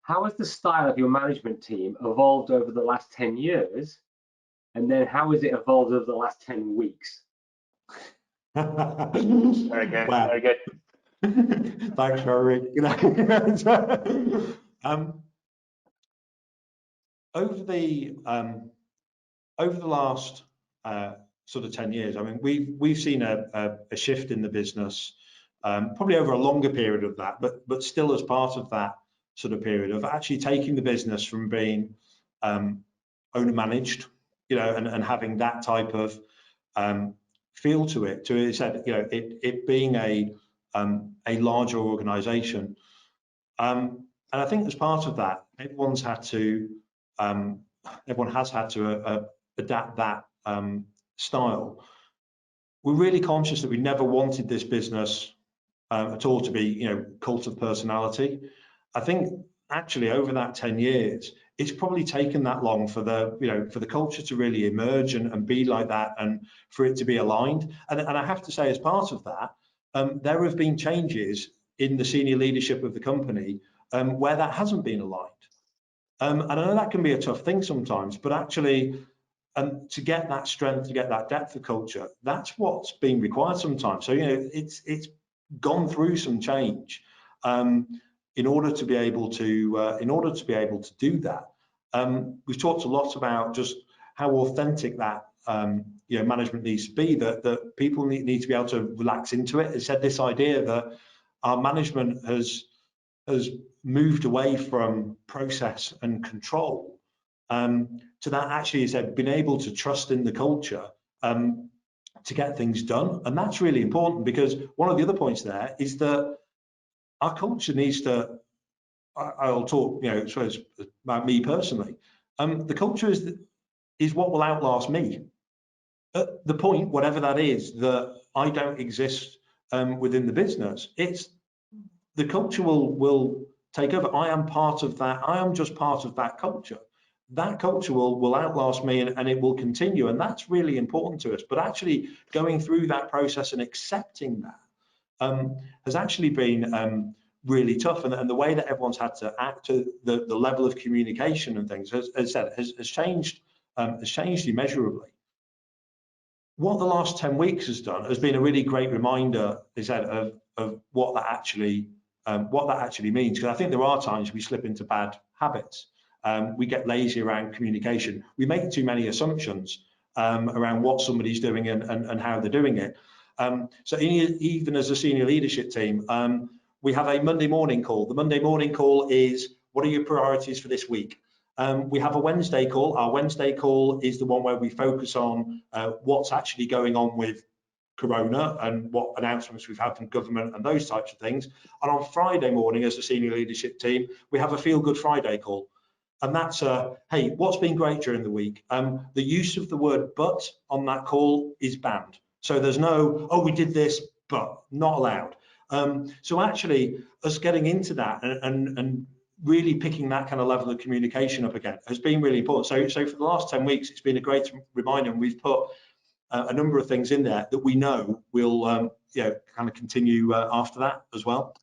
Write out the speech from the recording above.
how has the style of your management team evolved over the last 10 years? And then how has it evolved over the last 10 weeks? Very good, wow. Very good. Thanks, Rory. Over the last sort of 10 years, I mean, we've seen a shift in the business, probably over a longer period of that, but still as part of that sort of period of actually taking the business from being owner managed, you know, and having that type of feel to it, to it being a larger organization. And I think as part of that, everyone has had to adapt that style. We're really conscious that we never wanted this business at all to be, you know, cult of personality. I think actually over that 10 years, it's probably taken that long for the, you know, for the culture to really emerge and be like that, and for it to be aligned. And I have to say, as part of that, there have been changes in the senior leadership of the company where that hasn't been aligned. And I know that can be a tough thing sometimes, but actually, to get that strength, to get that depth of culture, that's what's been required sometimes. So, you know, it's gone through some change in order to be able to do that. We've talked a lot about just how authentic that you know, management needs to be, that people need to be able to relax into it. It said this idea that our management has moved away from process and control to that actually is being able to trust in the culture to get things done. And that's really important, because one of the other points there is that our culture needs to, I'll talk, you know, so about me personally. The culture is what will outlast me. At the point, whatever that is, that I don't exist within the business, it's the culture will take over. I am part of that. I am just part of that culture. That culture will outlast me, and it will continue, and that's really important to us. But actually going through that process and accepting that has actually been really tough, and the way that everyone's had to act, to the level of communication and things has changed immeasurably. What the last 10 weeks has done has been a really great reminder, of what that actually means. Because I think there are times we slip into bad habits. We get lazy around communication. We make too many assumptions around what somebody's doing and how they're doing it. So even as a senior leadership team, we have a Monday morning call. The Monday morning call is, what are your priorities for this week? We have a Wednesday call. Our Wednesday call is the one where we focus on what's actually going on with Corona and what announcements we've had from government and those types of things. And on Friday morning, as a senior leadership team, we have a Feel Good Friday call. And that's, hey, what's been great during the week? The use of the word but on that call is banned. So there's no, oh, we did this, but not allowed. So actually, us getting into that and really picking that kind of level of communication up again has been really important. So for the last 10 weeks, it's been a great reminder, and we've put a number of things in there that we know will you know, kind of continue after that as well.